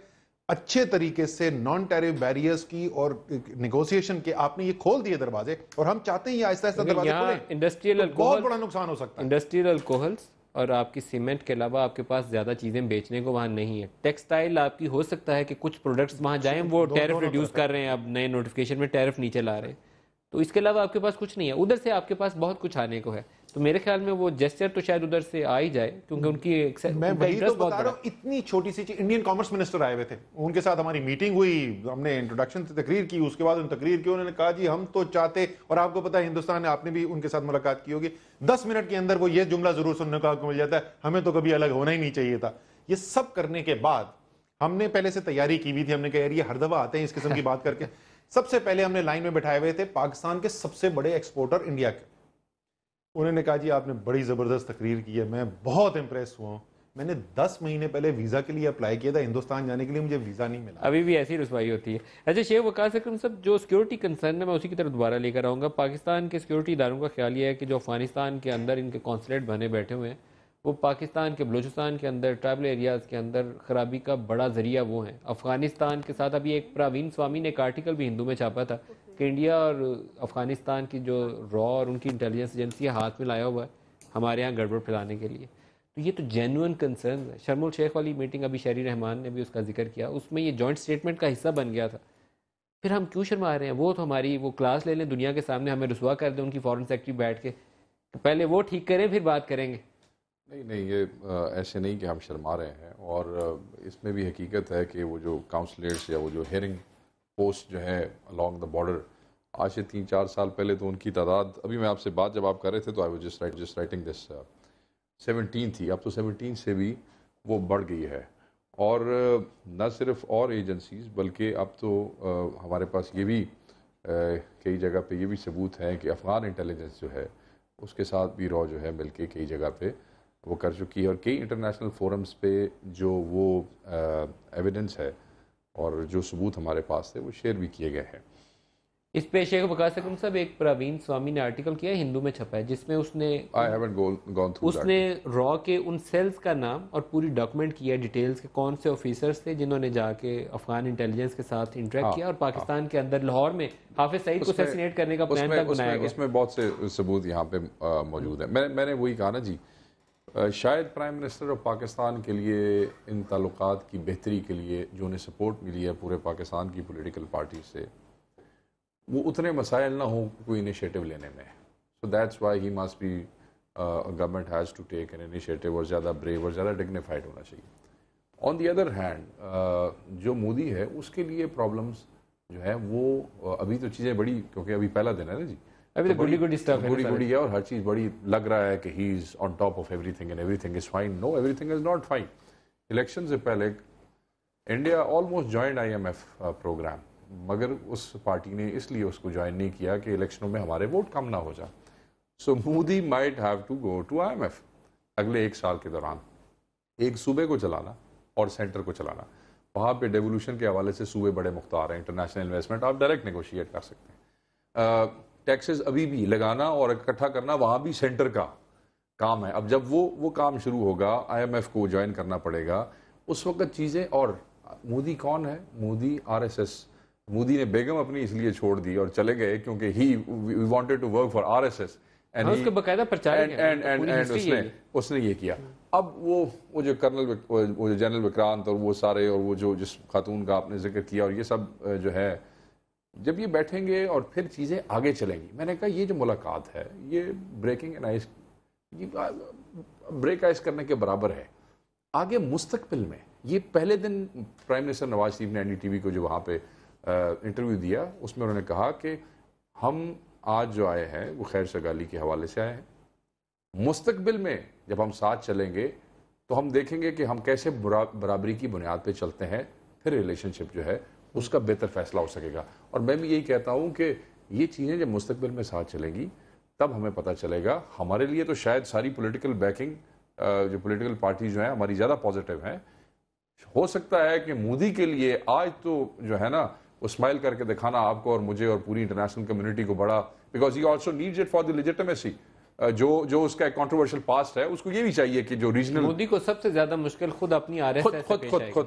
اچھے طریقے سے نان ٹیرف بیریئرز کی اور نیگوسیشن کے آپ نے یہ کھول دیے دروازے، اور ہم چاہتے ہیں یہ آہستہ آہستہ دروازے کھولیں، انڈسٹریل تو بہت بڑا نقصان ہو سکتا ہے. انڈسٹریل الکوہلز اور آپ کی سیمنٹ کے علاوہ آپ کے پاس زیادہ چیزیں بیچنے کو وہاں نہیں ہے. ٹیکسٹائل آپ کی ہو سکتا ہے کہ کچھ پروڈکٹس وہاں جائیں، وہ ٹیرف ریڈیوس کر رہے ہیں، اب نئے نوٹیفیکیشن میں ٹیرف نیچے لا رہے ہیں، تو اس کے علاوہ آپ کے پاس کچھ نہیں ہے. ادھر سے آپ کے پاس بہت کچھ آنے کو ہے. تو میرے خیال میں وہ جیسچر تو شاید ادھر سے آ ہی جائے، کیونکہ ان کی میں وہی تو بتا رہا ہوں. اتنی چھوٹی سی چیز، انڈین کامرس منسٹر آئے ہوئے تھے، ان کے ساتھ ہماری میٹنگ ہوئی، ہم نے انٹروڈکشن سے تقریر کی، اس کے بعد ان تقریر کی، انہوں نے کہا جی ہم تو چاہتے، اور آپ کو پتا ہے ہندوستان نے، آپ نے بھی ان کے ساتھ ملاقات کی ہوگی، 10 منٹ کے اندر وہ یہ جملہ ضرور سننے کو مل جاتا ہے، ہمیں تو کبھی الگ ہونا ہی نہیں چاہیے تھا. یہ سب کرنے کے بعد ہم نے پہلے سے تیاری کی ہوئی تھی. ہم نے کہا یار یہ ہر دفعہ آتے ہیں اس قسم کی بات کر کے. سب سے پہلے ہم نے لائن میں بٹھائے ہوئے تھے پاکستان کے سب سے بڑے ایکسپورٹر انڈیا کے. انہوں نے کہا جی آپ نے بڑی زبردست تقریر کی ہے، میں بہت امپریس ہوا ہوں. میں نے 10 مہینے پہلے ویزا کے لیے اپلائی کیا تھا ہندوستان جانے کے لیے، مجھے ویزا نہیں ملا. ابھی بھی ایسی رسوائی ہوتی ہے. اچھا شیخ وقاص اکرم صاحب، جو سیکورٹی کنسرن ہے میں اسی کی طرف دوبارہ لے کر آؤں گا. پاکستان کے سیکورٹی اداروں کا خیال یہ ہے کہ جو افغانستان کے اندر ان کے کونسلیٹ بنے بیٹھے ہوئے ہیں، وہ پاکستان کے بلوچستان کے اندر ٹرائبل ایریاز کے اندر خرابی کا بڑا ذریعہ وہ ہیں. افغانستان کے ساتھ ابھی ایک پراوین سوامی نے ایک آرٹیکل بھی ہندو میں چھاپا تھا کہ انڈیا اور افغانستان کی جو را اور ان کی انٹیلیجنس ایجنسی ہاتھ میں لایا ہوا ہے ہمارے ہاں گڑبڑ پھیلانے کے لیے. تو یہ تو جینوئن کنسرن ہے. شرم الشیخ والی میٹنگ ابھی شہری رحمان نے بھی اس کا ذکر کیا، اس میں یہ جوائنٹ سٹیٹمنٹ کا حصہ بن گیا تھا. پھر ہم کیوں شرما رہے ہیں؟ وہ تو ہماری وہ کلاس لے لیں دنیا کے سامنے، ہمیں رسوا کر دیں ان کی فارن سیکرٹری بیٹھ کے، پہلے وہ ٹھیک کریں پھر بات کریں گے. نہیں یہ ایسے نہیں کہ ہم شرما رہے ہیں، اور اس میں بھی حقیقت ہے کہ وہ جو کاؤنسلرس یا وہ جو ہیئرنگ پوسٹ جو ہے along the border، آج سے 3-4 سال پہلے تو ان کی تعداد، ابھی میں آپ سے بات جب آپ کر رہے تھے تو I was just writing this 17 تھی، اب تو 17 سے بھی وہ بڑھ گئی ہے. اور نہ صرف اور ایجنسیز بلکہ اب تو ہمارے پاس یہ بھی کئی جگہ پہ یہ بھی ثبوت ہے کہ افغان انٹیلیجنس جو ہے اس کے ساتھ بھی را جو ہے مل کے کئی جگہ پہ وہ کر چکی ہے، اور کئی انٹرنیشنل فورمز پہ جو وہ ایویڈنس ہے اور جو ثبوت ہمارے پاس تھے وہ شیئر بھی کیے گئے ہیں. اس پہ شیخ وقاص اکرم صاحب ایک پراوین سوامی نے آرٹیکل کیا ہے، ہندو میں چھپا ہے، جس میں اس نے را کے ان سیلز کا نام اور پوری ڈاکومنٹ کیا ڈیٹیلز کے کون سے آفیسرز تھے جنہوں نے جا کے افغان انٹیلیجنس کے ساتھ انٹریکٹ کیا، اور پاکستان کے اندر لاہور میں حافظ سعید کو اسیسینیٹ کرنے کا پلان تک بنایا گیا. اس میں بہت سے ثبوت یہاں پہ موجود ہیں. میں نے وہی کہا نا جی، شاید پرائم منسٹر آف پاکستان کے لیے ان تعلقات کی بہتری کے لیے جو انہیں سپورٹ ملی ہے پورے پاکستان کی پولیٹیکل پارٹی سے، وہ اتنے مسائل نہ ہوں کوئی انیشیٹو لینے میں. So that's why he must be government has to take an initiative, اور زیادہ بریو اور زیادہ ڈگنیفائڈ ہونا چاہیے. آن دی ادر ہینڈ جو مودی ہے اس کے لیے پرابلمس جو ہے وہ ابھی تو چیزیں بڑی، کیونکہ ابھی پہلا دن ہے نا جی، ابھی تو گڈی اسٹف ہے، گڈی ہے اور ہر چیز بڑی لگ رہا ہے کہ he is on top of everything and everything is fine. No, everything is not fine. Election سے پہلے India almost joined IMF programme, مگر اس پارٹی نے اس لیے اس کو جوائن نہیں کیا کہ الیکشنوں میں ہمارے ووٹ کم نہ ہو جائے. So Modi might have to go to IMF اگلے 1 سال کے دوران، ایک صوبے کو چلانا اور سینٹر کو چلانا. وہاں پہ ڈیولوشن کے حوالے سے صوبے بڑے مختار ہیں، انٹرنیشنل انویسٹمنٹ آپ ڈائریکٹ نیگوشیٹ کر سکتے ہیں. ٹیکسز ابھی بھی لگانا اور اکٹھا کرنا وہاں بھی سینٹر کا کام ہے. اب جب وہ کام شروع ہوگا، IMF کو جوائن کرنا پڑے گا اس وقت چیزیں. اور مودی کون ہے؟ مودی RSS. مودی نے بیگم اپنی اس لیے چھوڑ دی اور چلے گئے کیونکہ he wanted to work for RSS، اس کے باقاعدہ پرچار اس نے یہ کیا. اب وہ جو وہ جو جنرل وکرانت اور وہ سارے، اور وہ جو جس خاتون کا آپ نے ذکر کیا، اور یہ سب جو ہے جب یہ بیٹھیں گے اور پھر چیزیں آگے چلیں گی. میں نے کہا یہ جو ملاقات ہے یہ بریک آئس کرنے کے برابر ہے. آگے مستقبل میں یہ پہلے دن پرائم منسٹر نواز شریف نے NDTV کو جو وہاں پہ انٹرویو دیا، اس میں انہوں نے کہا کہ ہم آج جو آئے ہیں وہ خیر سگالی کے حوالے سے آئے ہیں. مستقبل میں جب ہم ساتھ چلیں گے تو ہم دیکھیں گے کہ ہم کیسے برابری کی بنیاد پہ چلتے ہیں، پھر ریلیشن شپ جو ہے اس کا بہتر فیصلہ ہو سکے گا. اور میں بھی یہی کہتا ہوں کہ یہ چیزیں جب مستقبل میں ساتھ چلیں گی تب ہمیں پتہ چلے گا. ہمارے لیے تو شاید ساری پولیٹیکل بیکنگ جو پولیٹیکل پارٹیز جو ہیں ہماری زیادہ پازیٹیو ہیں. ہو سکتا ہے کہ مودی کے لیے آج تو جو ہے نا وہ اسمائل کر کے دکھانا آپ کو اور مجھے اور پوری انٹرنیشنل کمیونٹی کو بڑا, because he also needs it for the legitimacy. جو اس کا ایک کنٹروورشل پاسٹ ہے اس کو یہ بھی چاہیے کہ جو ریجنل مودی کو سب سے زیادہ مشکل خود اپنی آر ایس ایس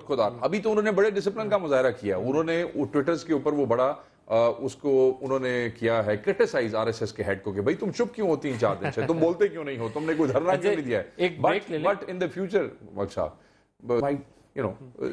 خود ابھی تو انہوں نے بڑے ڈسپلن کا مظاہرہ کیا. انہوں نے ٹویٹرز کے اوپر وہ بڑا اس کو انہوں نے کیا ہے کرٹیسائز آر ایس ایس کے ہیڈ کو کہ بھائی تم چپ کیوں ہوتی ہیں 4 دن سے, تم بولتے کیوں نہیں ہو, تم نے کوئی دھرنا کیوں نہیں دیا ہے. بٹ ان دا فیوچر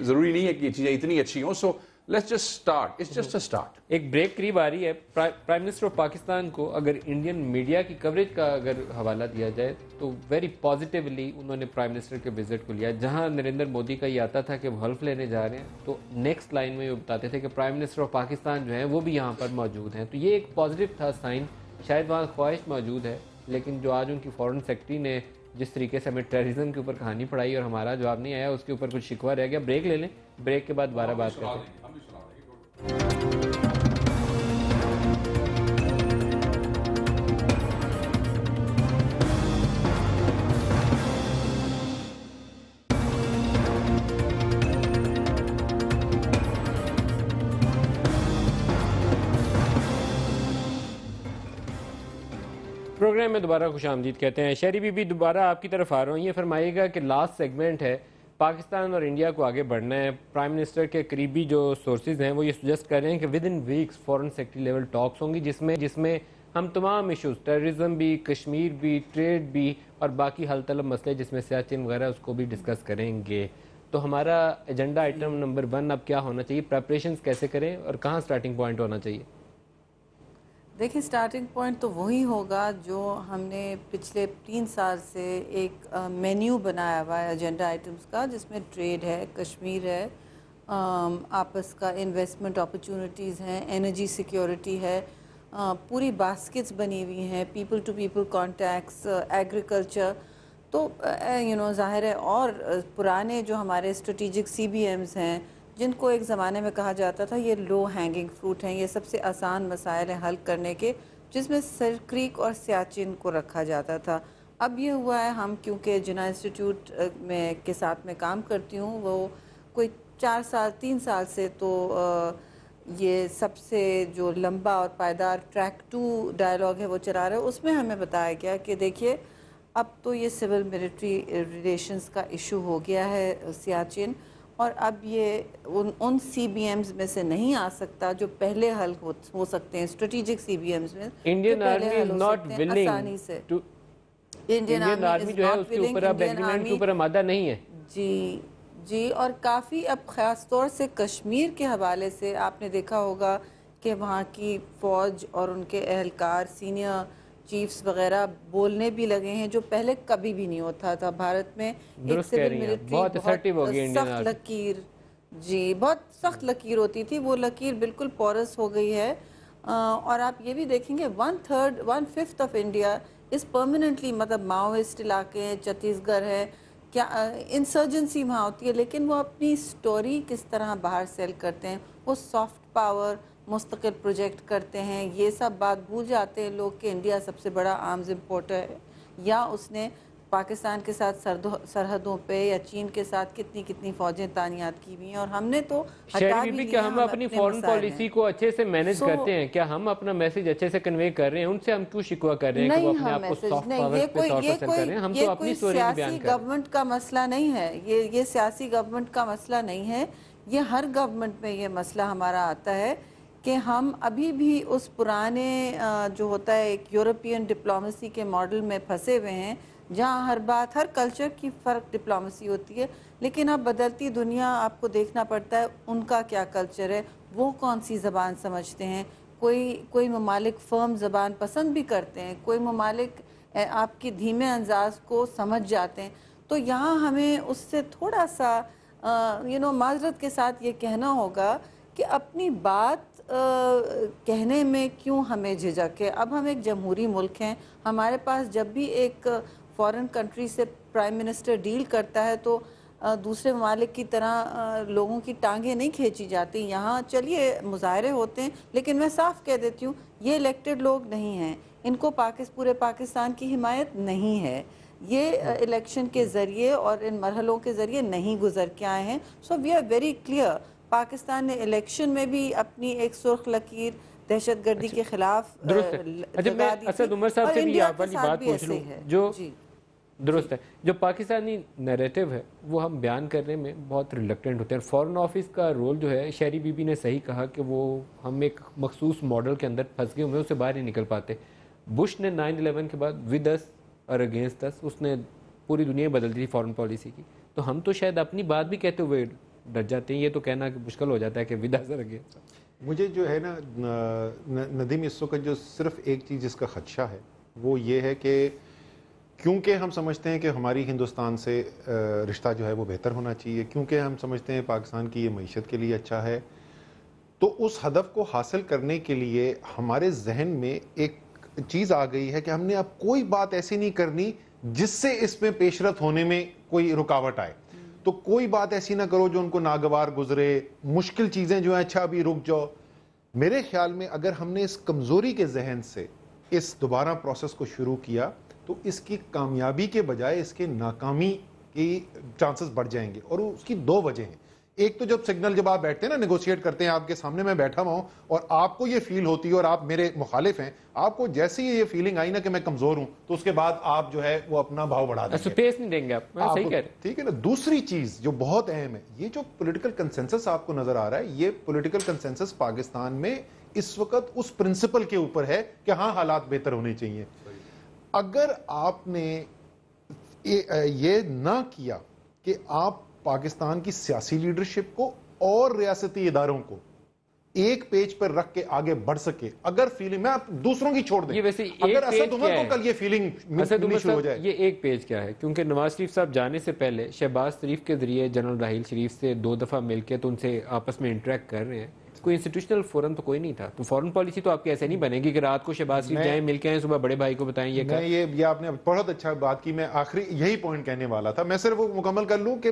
ضروری نہیں ہے کہ یہ چیزیں اتنی اچھی ہوں. So let's just start, it's just a start. ایک بریک قریب آ رہی ہے. پرائم منسٹر آف پاکستان کو اگر انڈین میڈیا کی کوریج کا اگر حوالہ دیا جائے تو ویری پازیٹیولی انہوں نے پرائم منسٹر کے وزٹ کو لیا. جہاں نریندر مودی کا یہ آتا تھا کہ وہ حلف لینے جا رہے ہیں تو نیکسٹ لائن میں یہ بتاتے تھے کہ پرائم منسٹر آف پاکستان جو ہیں وہ بھی یہاں پر موجود ہیں. تو یہ ایک پازیٹیو تھا سائن. شاید وہاں خواہش موجود ہے, لیکن جو آج ان کی فارن سیکرٹری نے جس طریقے سے ہمیں ٹیررزم کے اوپر کہانی پڑھائی اور ہمارا جواب نہیں آیا, اس کے اوپر کچھ شکوہ رہ گیا. بریک لے لیں, بریک کے بعد دوبارہ بات کرتے ہیں. پروگرام میں دوبارہ خوش آمدید کہتے ہیں. شہری بی بی دوبارہ آپ کی طرف آ رہا ہوں. یہ فرمائیے گا کہ لاسٹ سیگمنٹ ہے, پاکستان اور انڈیا کو آگے بڑھنا ہے. پرائم منسٹر کے قریبی جو سورسز ہیں وہ یہ سجیسٹ کر رہے ہیں کہ within weeks foreign secretary level talks ہوں گی جس میں ہم تمام ایشوز, ٹیررزم بھی, کشمیر بھی, ٹریڈ بھی اور باقی حل طلب مسئلے جس میں سیاچن وغیرہ اس کو بھی ڈسکس کریں گے. تو ہمارا ایجنڈا آئٹم نمبر 1 اب کیا ہونا چاہیے, پریپریشنز کیسے کریں اور کہاں سٹارٹنگ پوائنٹ ہونا چاہیے؟ دیکھیں سٹارٹنگ پوائنٹ تو وہی ہوگا جو ہم نے پچھلے 3 سال سے ایک مینیو بنایا ہوا ہے ایجنڈا آئٹمز کا, جس میں ٹریڈ ہے, کشمیر ہے, آپس کا انویسٹمنٹ اپرچونٹیز ہیں, انرجی سیکیورٹی ہے, پوری باسکٹس بنی ہوئی ہیں, people to people contacts, agriculture. تو ظاہر ہے اور پرانے جو ہمارے اسٹریٹجک سی بی ایمز ہیں جن کو ایک زمانے میں کہا جاتا تھا یہ لو ہینگنگ فروٹ ہیں, یہ سب سے آسان مسائل ہیں حل کرنے کے, جس میں سر کریک اور سیاچن کو رکھا جاتا تھا. اب یہ ہوا ہے, ہم کیونکہ جناح انسٹیٹیوٹ میں کے ساتھ میں کام کرتی ہوں, وہ کوئی 3 سال سے تو یہ سب سے جو لمبا اور پائیدار ٹریک 2 ڈائلاگ ہے وہ چلا رہے ہیں. اس میں ہمیں بتایا گیا کہ دیکھیے اب تو یہ سول ملٹری ریلیشنز کا ایشو ہو گیا ہے سیاچن, اور اب یہ ان سی بی ایمز میں سے نہیں آ سکتا جو پہلے حل ہو سکتے ہیں, اسٹریٹجک سی بی ایمز میں Indian army is not willing to, Indian army جو ہے اس کے اوپر اب ایگریمنٹ کے اوپر آمادہ نہیں ہے. جی اور کافی اب خاص طور سے کشمیر کے حوالے سے آپ نے دیکھا ہوگا کہ وہاں کی فوج اور ان کے اہلکار سینئر چیفز وغیرہ بولنے بھی لگے ہیں, جو پہلے کبھی بھی نہیں ہوتا تھا بھارت میں. ایک سول ملٹری بہت سخت لکیر, جی بہت سخت لکیر ہوتی تھی, وہ لکیر بالکل پورس ہو گئی ہے. اور آپ یہ بھی دیکھیں گے 1/5 آف انڈیا اس پرماننٹلی, مطلب ماؤسٹ علاقے ہیں, چھتیس گڑھ ہے, کیا انسرجنسی وہاں ہوتی ہے, لیکن وہ اپنی سٹوری کس طرح باہر سیل کرتے ہیں, وہ سافٹ پاور مستقل پروجیکٹ کرتے ہیں. یہ سب بات بھول جاتے ہیں لوگ کہ انڈیا سب سے بڑا آرمز امپورٹر ہے, یا اس نے پاکستان کے ساتھ سرحدوں پہ یا چین کے ساتھ کتنی فوجیں تعینات کی ہوئی ہیں, اور ہم نے تو ہٹا بھی لیا. کیا ہم اپنی فورن پالیسی کو اچھے سے مینج کرتے ہیں؟ کیا ہم اپنا میسج اچھے سے کنوے کر رہے ہیں؟ ان سے ہم کیوں شکوہ کر رہے ہیں کہ وہ اپنے آپ کو سافٹ پاور پہ طور پر سیل کر رہے ہیں؟ ہم تو اپنی سٹوری بیان کر رہے ہیں. سیاسی گورنمنٹ کا مسئلہ نہیں ہے یہ سیاسی گورنمنٹ کا مسئلہ نہیں ہے. یہ ہر گورنمنٹ میں یہ مسئلہ ہمارا آتا ہے کہ ہم ابھی بھی اس پرانے جو ہوتا ہے ایک یورپین ڈپلومیسی کے ماڈل میں پھنسے ہوئے ہیں, جہاں ہر بات, ہر کلچر کی فرق ڈپلومیسی ہوتی ہے. لیکن اب بدلتی دنیا آپ کو دیکھنا پڑتا ہے, ان کا کیا کلچر ہے, وہ کون سی زبان سمجھتے ہیں. کوئی ممالک فرم زبان پسند بھی کرتے ہیں, کوئی ممالک آپ کی دھیمے انداز کو سمجھ جاتے ہیں. تو یہاں ہمیں اس سے تھوڑا سا معذرت کے ساتھ یہ کہنا ہوگا کہ اپنی بات کہنے میں کیوں ہمیں جھجک ہے. اب ہم ایک جمہوری ملک ہیں, ہمارے پاس جب بھی ایک فورن کنٹری سے پرائم منسٹر ڈیل کرتا ہے تو دوسرے ممالک کی طرح لوگوں کی ٹانگیں نہیں کھینچی جاتی. یہاں چلیے مظاہرے ہوتے ہیں لیکن میں صاف کہہ دیتی ہوں یہ الیکٹڈ لوگ نہیں ہیں, ان کو پورے پاکستان کی حمایت نہیں ہے. یہ الیکشن کے ذریعے اور ان مرحلوں کے ذریعے نہیں گزر کے آئے ہیں. So we are very clear, Pakistan نے الیکشن میں بھی اپنی ایک سرخ لکیر دہشت گردی کے خلاف میں اسد عمر صاحب سے بھی یہ والی بات پوچھ لوں جو درست ہے, جو پاکستانی نیریٹو ہے وہ ہم بیان کرنے میں بہت ریلیکٹنٹ ہوتے ہیں. فورن آفس کا رول جو ہے, شہری بی بی نے صحیح کہا کہ وہ ہم ایک مخصوص ماڈل کے اندر پھنس گئے ہوئے, اس سے باہر نہیں نکل پاتے. بش نے 9/11 کے بعد ود اس اور اگینسٹ اس, اس نے پوری دنیا بدل دی تھی فورن پالیسی کی. تو ہم تو شاید اپنی بات بھی کہتے ہوئے ڈر جاتے ہیں, یہ تو کہنا کہ مشکل ہو جاتا ہے کہ ود اس اور اگینسٹ. مجھے جو ہے نا ندیم, اس وقت جو صرف ایک چیز جس کا خدشہ ہے وہ یہ ہے کہ کیونکہ ہم سمجھتے ہیں کہ ہماری ہندوستان سے رشتہ جو ہے وہ بہتر ہونا چاہیے, کیونکہ ہم سمجھتے ہیں پاکستان کی یہ معیشت کے لیے اچھا ہے, تو اس ہدف کو حاصل کرنے کے لیے ہمارے ذہن میں ایک چیز آ گئی ہے کہ ہم نے اب کوئی بات ایسی نہیں کرنی جس سے اس میں پیش رفت ہونے میں کوئی رکاوٹ آئے. تو کوئی بات ایسی نہ کرو جو ان کو ناگوار گزرے, مشکل چیزیں جو ہیں اچھا ابھی رک جاؤ. میرے خیال میں اگر ہم نے اس کمزوری کے ذہن سے اس دوبارہ پروسیس کو شروع کیا تو اس کی کامیابی کے بجائے اس کے ناکامی کی چانسز بڑھ جائیں گے, اور اس کی دو وجہ ہیں. ایک تو جب آپ بیٹھتے ہیں نا نیگوشیٹ کرتے ہیں, آپ کے سامنے میں بیٹھا ہوا ہوں اور آپ کو یہ فیل ہوتی ہے اور آپ میرے مخالف ہیں, آپ کو جیسے ہی یہ فیلنگ آئی نا کہ میں کمزور ہوں تو اس کے بعد آپ جو ہے وہ اپنا بھاؤ بڑھا دیں گے, اسپیس نہیں دیں گے آپ, صحیح کہہ رہے ہیں, ٹھیک ہے نا. دوسری چیز جو بہت اہم ہے, یہ جو پولیٹیکل کنسنسس آپ کو نظر آ رہا ہے, یہ پولیٹیکل کنسنسس پاکستان میں اس وقت اس پرنسپل کے اوپر ہے کہ ہاں حالات بہتر ہونے چاہیے. اگر آپ نے یہ نہ کیا کہ آپ پاکستان کی سیاسی لیڈرشپ کو اور ریاستی اداروں کو ایک پیج پر رکھ کے آگے بڑھ سکے, اگر فیلنگ میں آپ دوسروں کی چھوڑ دیں, اگر اسد عمر کو کل یہ فیلنگ ملنی شروع ہو جائے. یہ ایک پیج کیا ہے, کیونکہ نواز شریف صاحب جانے سے پہلے شہباز شریف کے ذریعے جنرل راحیل شریف سے 2 دفعہ مل کے تو ان سے آپس میں انٹریکٹ کر رہے ہیں. کوئی انسٹیٹیوشنل فورم تو کوئی نہیں تھا, تو فورن پالیسی تو آپ کی ایسے نہیں بنے گی کہ رات کو شہباز شریف جائیں مل کے آئیں, صبح بڑے بھائی کو بتائیں. یہ آپ نے بہت اچھا بات کی, میں آخری یہی پوائنٹ کہنے والا تھا. میں صرف وہ مکمل کر لوں کہ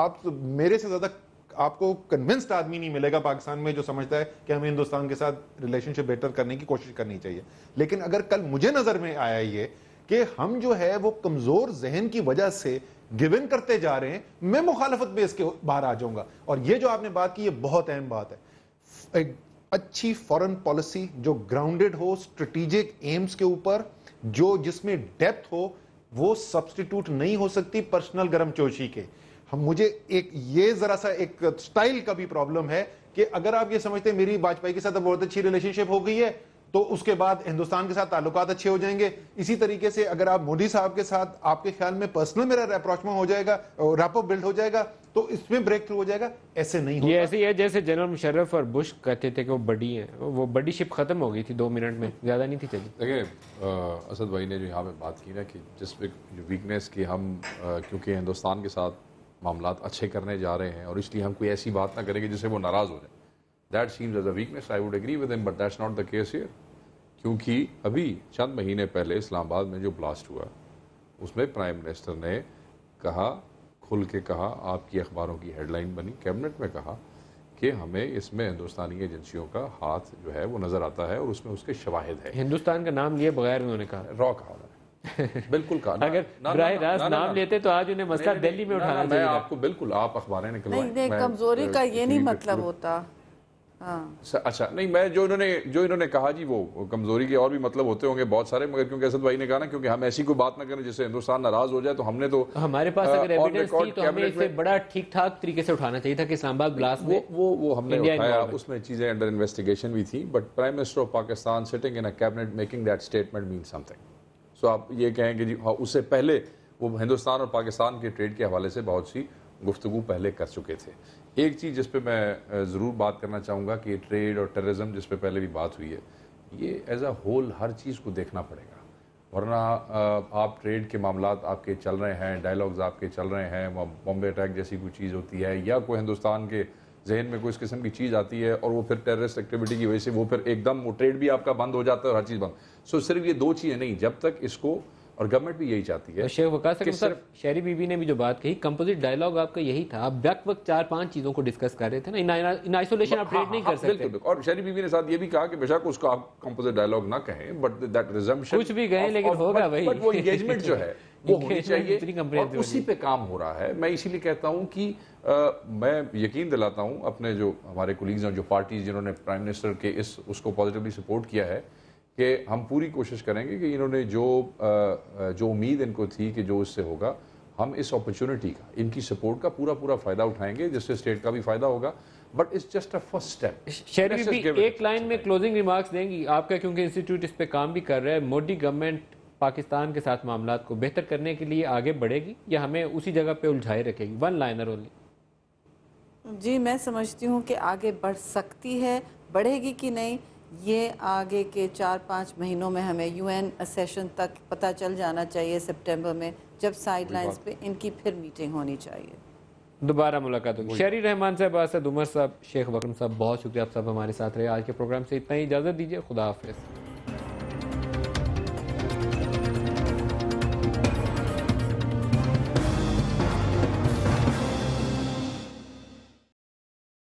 آپ میرے سے زیادہ آپ کو کنونسڈ آدمی نہیں ملے گا پاکستان میں جو سمجھتا ہے کہ ہمیں ہندوستان کے ساتھ ریلیشن شپ بہتر کرنے کی کوشش کرنی چاہیے. لیکن اگر کل مجھے نظر میں آیا یہ کہ ہم جو ہے وہ کمزور ذہن کی وجہ سے گیو ان کرتے جا رہے ہیں, میں مخالفت میں اس کے باہر آ جاؤں گا. اور یہ جو آپ نے بات کی یہ بہت اہم بات ہے. ایک اچھی فورن پالیسی جو گراؤنڈڈ ہو اسٹریٹجک ایمز کے اوپر, جو جس میں ڈیپتھ ہو, وہ سبسٹیٹیوٹ نہیں ہو سکتی پرسنل گرم چوشی کے. مجھے ایک یہ ذرا سا ایک سٹائل کا بھی پرابلم ہے کہ اگر آپ یہ سمجھتے ہیں میری واجپئی کے ساتھ بہت اچھی ریلیشن شپ ہو گئی ہے تو اس کے بعد ہندوستان کے ساتھ تعلقات اچھے ہو جائیں گے, اسی طریقے سے اگر آپ مودی صاحب کے ساتھ آپ کے خیال میں پرسنل میرا ریپروچمنٹ ہو جائے گا, ریپو بلڈ ہو جائے گا تو اس میں بریک تھرو ہو جائے گا, ایسے نہیں ہوگا. یہ ایسے ہی ہے جیسے جنرل مشرف اور بش کہتے تھے کہ وہ بڈی ہیں, وہ بڈی شپ ختم ہو گئی تھی 2 منٹ میں, زیادہ نہیں تھی چلی. دیکھیں اسد بھائی نے جو یہاں پہ بات کی نا کہ جس جو ویکنیس کی ہم کیونکہ ہندوستان کے ساتھ معاملات اچھے کرنے جا رہے ہیں اور اس لیے ہم کوئی ایسی بات نہ کریں کہ جس سے وہ ناراض ہو جائے, that seems as a weakness. I would agree with him, but that's not the case here. کیونکہ ابھی چند مہینے پہلے اسلام آباد میں جو بلاسٹ ہوا اس میں پرائم منسٹر نے کہا, کھل کے کہا, آپ کی اخباروں کی ہیڈ لائن بنی, کیبنٹ میں کہا کہ ہمیں اس میں ہندوستانی ایجنسیوں کا ہاتھ جو ہے وہ نظر آتا ہے اور اس میں اس کے شواہد ہیں. ہندوستان کا نام لیے بغیر انہوں نے کہا, را کہا بالکل کہا. اگر براہ راست نام لیتے تو آج انہیں مسئلہ دہلی میں اٹھانا چاہیے. میں آپ کو بالکل, آپ اخباریں نکلوائیں. نہیں, کمزوری کا یہ نہیں مطلب ہوتا. اچھا نہیں, میں جو انہوں نے کہا جی وہ کمزوری کے اور بھی مطلب ہوتے ہوں گے بہت سارے, مگر کیونکہ اسد بھائی نے کہا نا کیونکہ ہم ایسی کوئی بات نہ کریں جس سے ہندوستان ناراض ہو جائے, تو ہم نے تو ہمارے پاس اگر ایویڈنس تھی تو ہمیں اسے بڑا ٹھیک ٹھاک طریقے سے اٹھانا چاہیے تھا کہ اسلام آباد بلاسٹ میں وہ ہم نے اٹھایا, اس میں چیزیں انڈر انویسٹیگیشن بھی تھیں, but prime minister of Pakistan sitting in a cabinet making that statement mean something. سو آپ یہ کہیں کہ جی اس سے پہلے وہ ہندوستان اور پاکستان کے ٹریڈ کے حوالے سے بہت سی گفتگو پہلے کر چکے تھے. ایک چیز جس پہ میں ضرور بات کرنا چاہوں گا کہ ٹریڈ اور ٹیررزم جس پہ پہلے بھی بات ہوئی ہے, یہ ایز اے ہول ہر چیز کو دیکھنا پڑے گا, ورنہ آپ ٹریڈ کے معاملات آپ کے چل رہے ہیں, ڈائلاگز آپ کے چل رہے ہیں, بمبے اٹیک جیسی کوئی چیز ہوتی ہے یا کوئی ہندوستان کے ذہن میں کوئی اس قسم کی چیز آتی ہے اور وہ پھر ٹیررسٹ ایکٹیویٹی کی وجہ سے وہ پھر ایک دم وہ ٹریڈ بھی آپ کا بند ہو جاتا ہے اور ہر چیز بند. سو صرف یہ 2 چیزیں نہیں, جب تک اس کو اور گورنمنٹ بھی یہی چاہتی ہے. تو شیخ وقاص کہ اکرم صاحب، شہری بی بی نے بھی جو بات کہی، کمپوزٹ ڈائلاگ آپ کا یہی تھا، آپ بیک وقت 4-5 چیزوں کو ڈسکس کر رہے تھے نا، ان آئسولیشن آپ ٹریٹ نہیں کر سکتے. بالکل. اور شہری بی بی نے ساتھ یہ بھی کہا کہ بے شک اس کو آپ کمپوزٹ ڈائلاگ نہ کہیں، بٹ دیٹ ریزمپشن کچھ بھی کہیں لیکن ہوگا وہی. بٹ وہ انگیجمنٹ جو ہے وہ ہونی چاہیے، اتنی اور اسی پہ کام ہو رہا ہے. میں اسی لیے کہتا ہوں کہ میں یقین دلاتا ہوں اپنے جو ہمارے کولیگز ہیں، جو پارٹیز جنہوں نے پرائم منسٹر کے اس کو پازیٹیولی سپورٹ کیا ہے، کہ ہم پوری کوشش کریں گے کہ انہوں نے جو امید ان کو تھی کہ جو اس سے ہوگا، ہم اس اپرچونٹی کا، ان کی سپورٹ کا پورا فائدہ اٹھائیں گے، جس سے اسٹیٹ کا بھی فائدہ ہوگا. But it's just a first step. شہری بی بی ایک لائن میں کلوزنگ ریمارکس دیں گی آپ کا، کیونکہ انسٹیٹیوٹ اس پہ کام بھی کر رہا ہے. مودی گورنمنٹ پاکستان کے ساتھ معاملات کو بہتر کرنے کے لیے آگے بڑھے گی یا ہمیں اسی جگہ پہ الجھائے رکھے گی؟ One liner only. جی میں سمجھتی ہوں کہ آگے بڑھ سکتی ہے. بڑھے گی کہ نہیں یہ آگے کے 4-5 مہینوں میں ہمیں UN سیشن تک پتہ چل جانا چاہیے، سپٹمبر میں، جب سائیڈ لائنز پہ ان کی پھر میٹنگ ہونی چاہیے. دوبارہ ملاقات ہوگی. شہری رحمان صاحب، اسد عمر صاحب، شیخ وکرم صاحب، بہت شکریہ آپ سب ہمارے ساتھ رہے. آج کے پروگرام سے اتنا ہی، اجازت دیجیے. خدا حافظ.